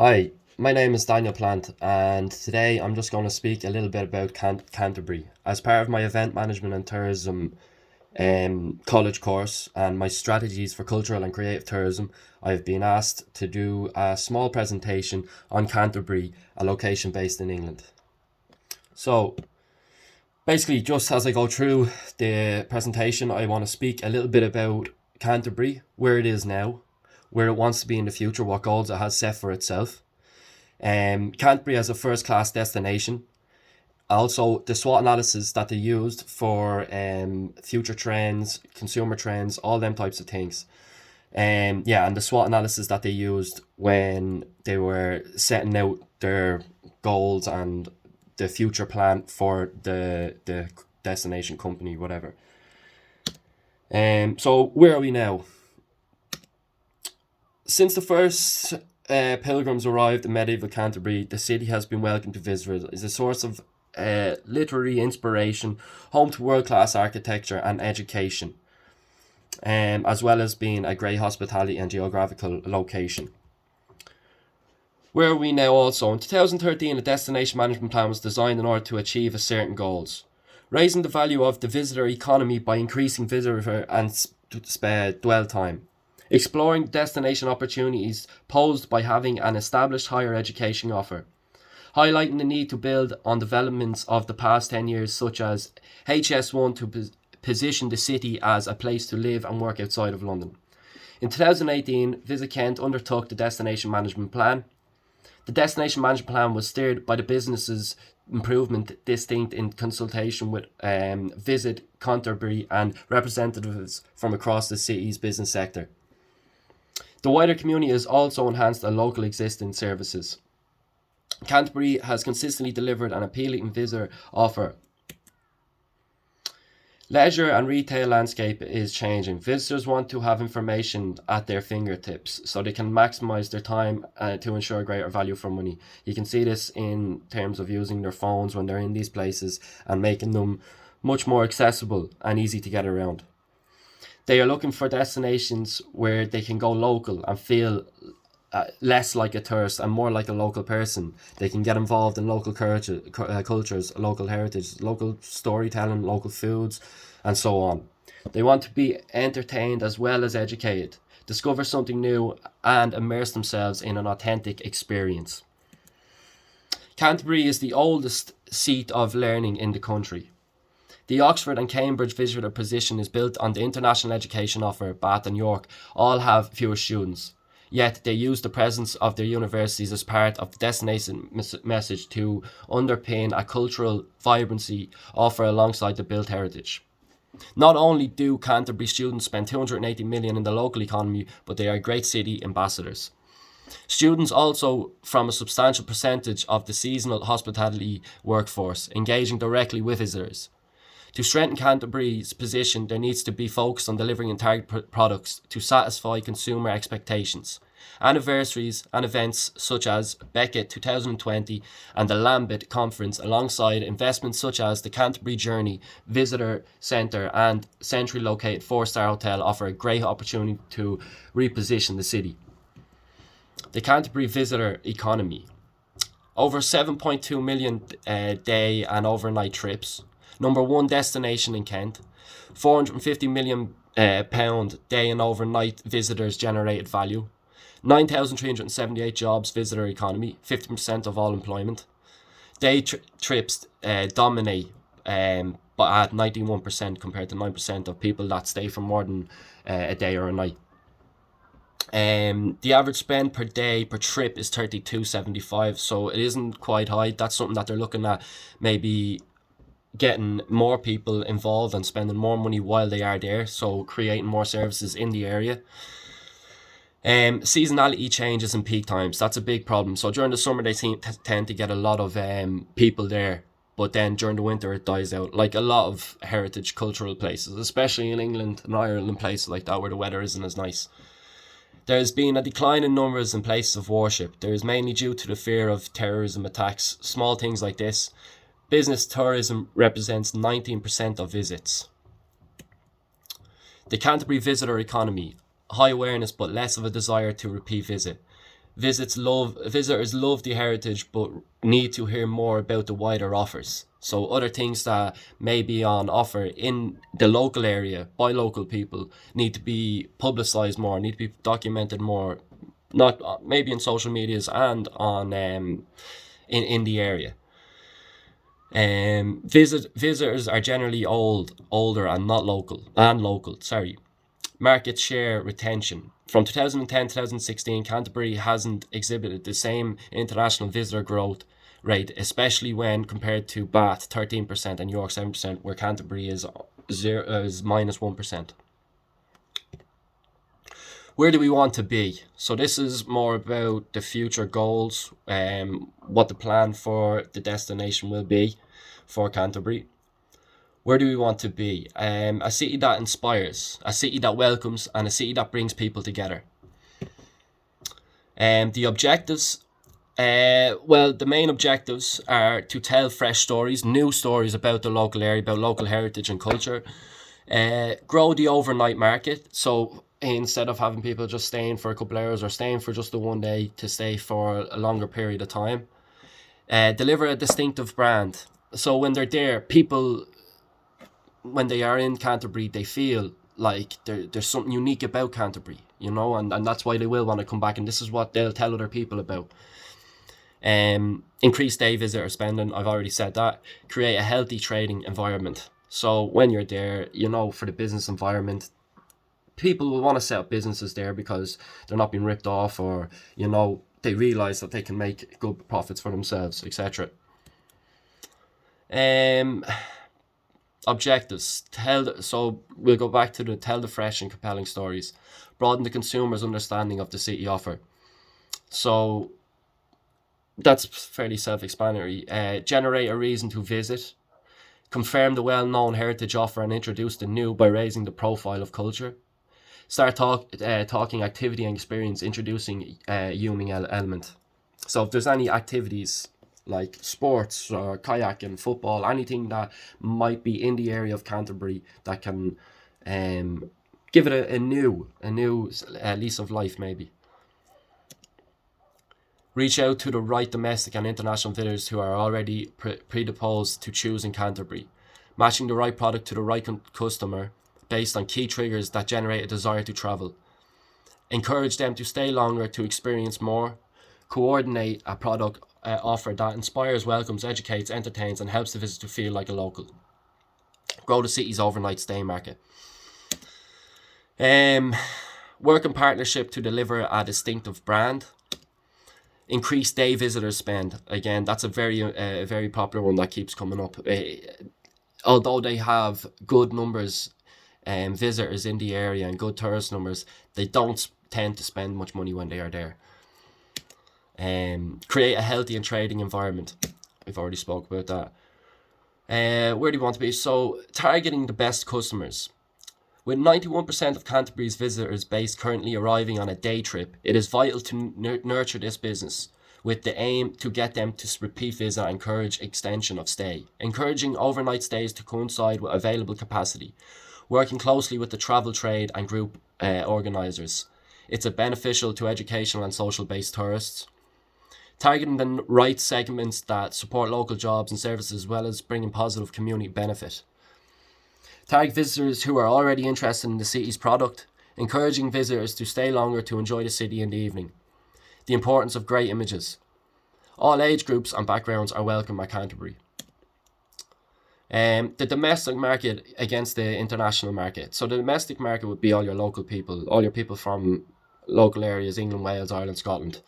Hi, my name is Daniel Plant, and today I'm just going to speak a little bit about Canterbury. As part of my event management and tourism college course and my strategies for cultural and creative tourism, I've been asked to do a small presentation on Canterbury, a location based in England. So, basically, just as I go through the presentation, I want to speak a little bit about Canterbury, where it is now, where it wants to be in the future, what goals it has set for itself. Canterbury as a first class destination. Also, the SWOT analysis that they used for future trends, consumer trends, all them types of things. Yeah, and the SWOT analysis that they used when they were setting out their goals and the future plan for the destination company, whatever. So where are we now? Since the first pilgrims arrived in medieval Canterbury, the city has been welcomed to visitors as a source of literary inspiration, home to world-class architecture and education, as well as being a great hospitality and geographical location. Where are we now also? In 2013, a destination management plan was designed in order to achieve a certain goals. Raising the value of the visitor economy by increasing visitor and dwell time. Exploring destination opportunities posed by having an established higher education offer. Highlighting the need to build on developments of the past 10 years, such as HS1 to position the city as a place to live and work outside of London. In 2018, Visit Kent undertook the Destination Management Plan. The Destination Management Plan was steered by the business's improvement distinct in consultation with Visit Canterbury and representatives from across the city's business sector. The wider community has also enhanced the local existing services. Canterbury has consistently delivered an appealing visitor offer. Leisure and retail landscape is changing. Visitors want to have information at their fingertips so they can maximise their time to ensure greater value for money. You can see this in terms of using their phones when they're in these places and making them much more accessible and easy to get around. They are looking for destinations where they can go local and feel less like a tourist and more like a local person. They can get involved in local cultures, local heritage, local storytelling, local foods, and so on. They want to be entertained as well as educated, discover something new, and immerse themselves in an authentic experience. Canterbury is the oldest seat of learning in the country. The Oxford and Cambridge visitor position is built on the international education offer. Bath and York all have fewer students, yet they use the presence of their universities as part of the destination message to underpin a cultural vibrancy offer alongside the built heritage. Not only do Canterbury students spend 280 million in the local economy, but they are great city ambassadors. Students also from a substantial percentage of the seasonal hospitality workforce, engaging directly with visitors. To strengthen Canterbury's position, there needs to be focus on delivering and target products to satisfy consumer expectations. Anniversaries and events such as Beckett 2020 and the Lambeth Conference, alongside investments such as the Canterbury Journey Visitor Centre and centrally located 4-star hotel, offer a great opportunity to reposition the city. The Canterbury visitor economy. Over 7.2 million day and overnight trips. Number one destination in Kent. 450 million pound day and overnight visitors generated value. 9,378 jobs visitor economy, 50% of all employment. Day trips dominate, but at 91% compared to 9% of people that stay for more than a day or a night. The average spend per day per trip is 32.75, so it isn't quite high. That's something that they're looking at, maybe getting more people involved and spending more money while they are there, so creating more services in the area. Seasonality changes in peak times. That's a big problem. So during the summer they tend to get a lot of people there, but then during the winter it dies out, like a lot of heritage cultural places, especially in England and Ireland, places like that where the weather isn't as nice. There's been a decline in numbers and places of worship. There is mainly due to the fear of terrorism attacks, small things like this. Business tourism represents 19% of visits. The Canterbury visitor economy. High awareness but less of a desire to repeat visit. Visitors love the heritage but need to hear more about the wider offers. So other things that may be on offer in the local area by local people need to be publicized more, need to be documented more, not maybe in social medias and on in the area. Visitors are generally older and not local. Sorry. Market share retention. From 2010 to 2016, Canterbury hasn't exhibited the same international visitor growth rate, especially when compared to Bath 13% and York 7%, where Canterbury is minus 1%. Where do we want to be? So this is more about the future goals, what the plan for the destination will be for Canterbury. Where do we want to be? A city that inspires, a city that welcomes, and a city that brings people together. The objectives, the main objectives are to tell fresh stories, new stories about the local area, about local heritage and culture. Grow the overnight market. So instead of having people just staying for a couple of hours or staying for just the one day, to stay for a longer period of time. Deliver a distinctive brand. So when they're there, people, when they are in Canterbury, they feel like there's something unique about Canterbury, and that's why they will want to come back, and this is what they'll tell other people about. Increase day visitor spending, I've already said that. Create a healthy trading environment. So when you're there, for the business environment, people will want to set up businesses there because they're not being ripped off, or they realize that they can make good profits for themselves, etc. Objectives. So we'll go back to tell the fresh and compelling stories. Broaden the consumer's understanding of the city offer. So that's fairly self-explanatory. Generate a reason to visit. Confirm the well-known heritage offer and introduce the new by raising the profile of culture. Start talking activity and experience, introducing a human element. So if there's any activities like sports or kayaking, football, anything that might be in the area of Canterbury that can give it a new lease of life, maybe. Reach out to the right domestic and international visitors who are already predisposed to choosing Canterbury. Matching the right product to the right customer based on key triggers that generate a desire to travel. Encourage them to stay longer, to experience more. Coordinate a product offer that inspires, welcomes, educates, entertains, and helps the visitor to feel like a local. Grow the city's overnight stay market. Work in partnership to deliver a distinctive brand. Increase day visitors spend. Again, that's a very popular one that keeps coming up. Although they have good numbers, visitors in the area and good tourist numbers, they don't tend to spend much money when they are there. Create a healthy and trading environment. We've already spoke about that. Where do you want to be? So targeting the best customers. With 91% of Canterbury's visitors base currently arriving on a day trip, it is vital to nurture this business with the aim to get them to repeat visit and encourage extension of stay. Encouraging overnight stays to coincide with available capacity. Working closely with the travel trade and group organisers. It's beneficial to educational and social based tourists. Targeting the right segments that support local jobs and services as well as bringing positive community benefit. Target visitors who are already interested in the city's product, encouraging visitors to stay longer to enjoy the city in the evening. The importance of great images. All age groups and backgrounds are welcome at Canterbury. The domestic market against the international market. So the domestic market would be all your local people, all your people from local areas, England, Wales, Ireland, Scotland.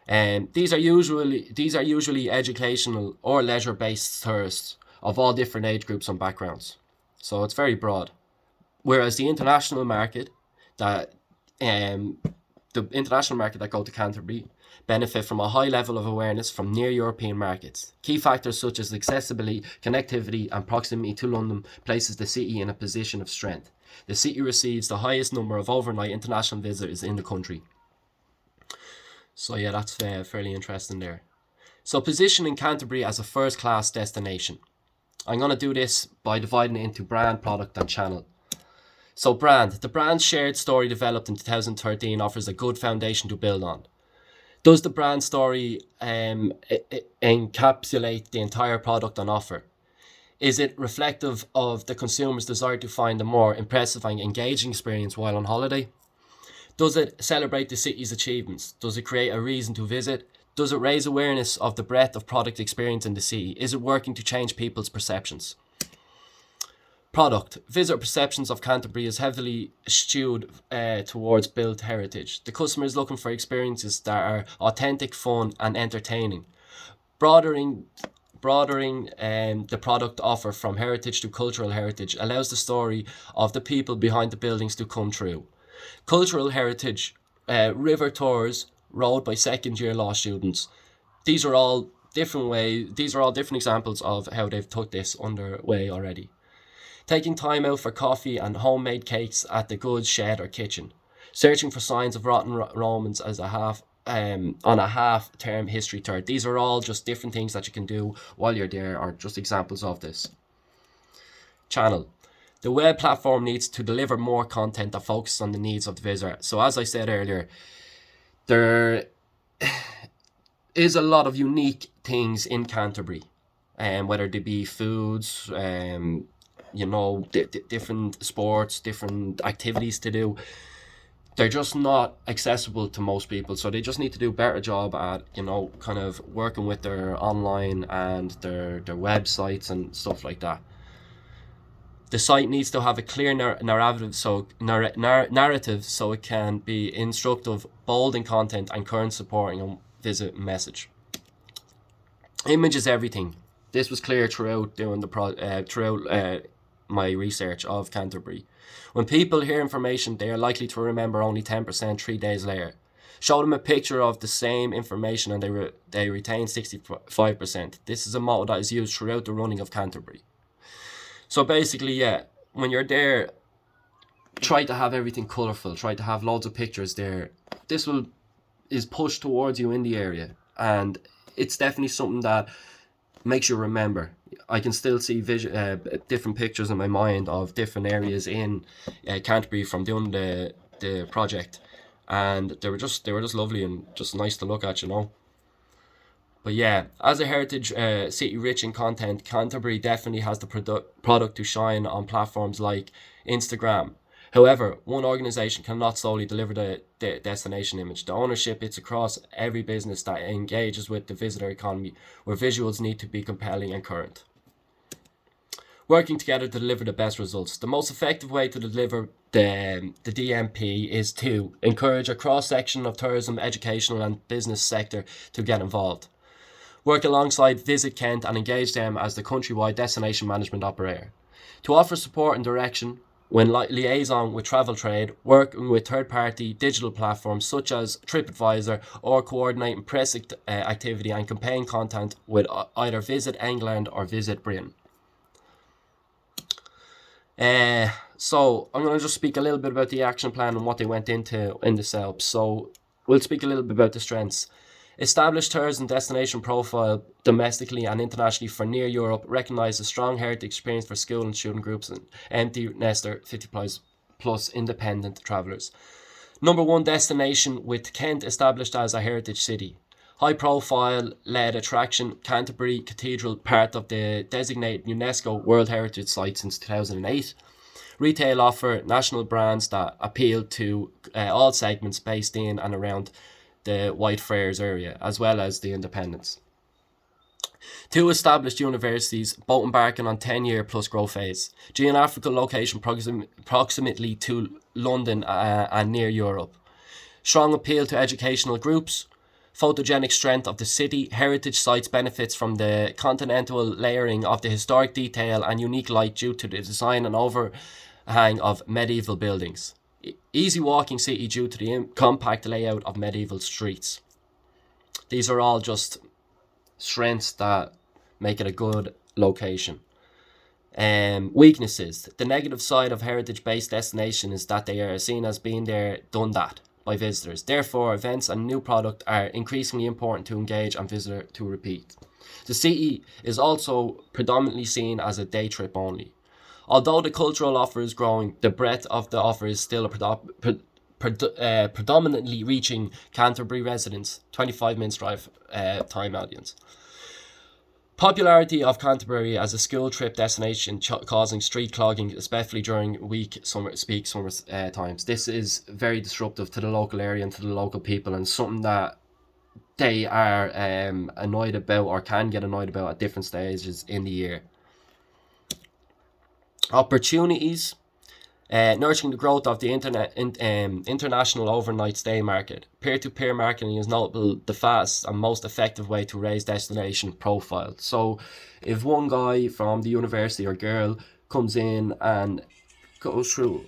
These are usually educational or leisure-based tourists of all different age groups and backgrounds. So it's very broad. Whereas the international market that go to Canterbury benefit from a high level of awareness from near European markets. Key factors such as accessibility, connectivity and proximity to London places the city in a position of strength. The city receives the highest number of overnight international visitors in the country. So yeah, that's fairly interesting there. So positioning Canterbury as a first-class destination. I'm going to do this by dividing it into brand, product and channel. So brand. The brand's shared story developed in 2013 offers a good foundation to build on. Does the brand story encapsulate the entire product on offer? Is it reflective of the consumer's desire to find a more impressive and engaging experience while on holiday? Does it celebrate the city's achievements? Does it create a reason to visit? Does it raise awareness of the breadth of product experience in the city? Is it working to change people's perceptions? Product. Visitor perceptions of Canterbury is heavily skewed towards built heritage. The customer is looking for experiences that are authentic, fun, and entertaining. Broadening the product offer from heritage to cultural heritage allows the story of the people behind the buildings to come true. Cultural heritage, river tours rowed by second year law students. These are all different examples of how they've took this underway already. Taking time out for coffee and homemade cakes at the goods shed or kitchen. Searching for signs of rotten Romans as on a half-term history tour. These are all just different things that you can do while you're there, or just examples of this. Channel. The web platform needs to deliver more content that focuses on the needs of the visitor. So as I said earlier, there is a lot of unique things in Canterbury, whether they be foods, different sports, different activities to do. They're just not accessible to most people, so they just need to do a better job at, kind of working with their online and their websites and stuff like that. The site needs to have a clear narrative, so it can be instructive, bold in content, and current supporting a visit message. Image is everything. This was clear throughout doing my research of Canterbury. When people hear information, they are likely to remember only 10% 3 days later. Show them a picture of the same information and they retain 65%. This is a motto that is used throughout the running of Canterbury. So basically, when you're there, try to have everything colourful. Try to have loads of pictures there. This is pushed towards you in the area, and it's definitely something that makes you remember. I can still see different pictures in my mind of different areas in Canterbury from doing the project, and they were just lovely and just nice to look at, But yeah, as a heritage city rich in content, Canterbury definitely has the product to shine on platforms like Instagram. However, one organisation cannot solely deliver the destination image. The ownership is across every business that engages with the visitor economy, where visuals need to be compelling and current. Working together to deliver the best results. The most effective way to deliver the DMP is to encourage a cross-section of tourism, educational and business sector to get involved. Work alongside Visit Kent and engage them as the countrywide destination management operator. To offer support and direction when liaison with travel trade, working with third-party digital platforms such as TripAdvisor, or coordinating press activity and campaign content with either Visit England or Visit Britain. So I'm going to just speak a little bit about the action plan and what they went into in the setup. So we'll speak a little bit about the strengths. Establish tourism destination profile domestically and internationally for near Europe. Recognise a strong heritage experience for school and student groups and empty nester 50 plus independent travellers. Number one destination, with Kent established as a heritage city. High profile led attraction, Canterbury Cathedral, part of the designated UNESCO World Heritage Site since 2008. Retail offer, national brands that appeal to all segments based in and around the Whitefriars area, as well as the independents. Two established universities, both embarking on 10-year plus growth phase. Geographical location proximately to London and near Europe. Strong appeal to educational groups. Photogenic strength of the city. Heritage sites benefits from the continental layering of the historic detail and unique light due to the design and overhang of medieval buildings. Easy walking city due to the compact layout of medieval streets. These are all just strengths that make it a good location. Weaknesses. The negative side of heritage-based destination is that they are seen as being there, done that by visitors. Therefore, events and new product are increasingly important to engage and visitor to repeat. The city is also predominantly seen as a day trip only. Although the cultural offer is growing, the breadth of the offer is still predominantly reaching Canterbury residents, 25 minutes drive time audience. Popularity of Canterbury as a school trip destination causing street clogging, especially during peak summer times. This is very disruptive to the local area and to the local people, and something that they are annoyed about or can get annoyed about at different stages in the year. Opportunities. Nurturing the growth of the international overnight stay market. Peer-to-peer marketing is notable the fastest and most effective way to raise destination profile. So if one guy from the university or girl comes in and goes through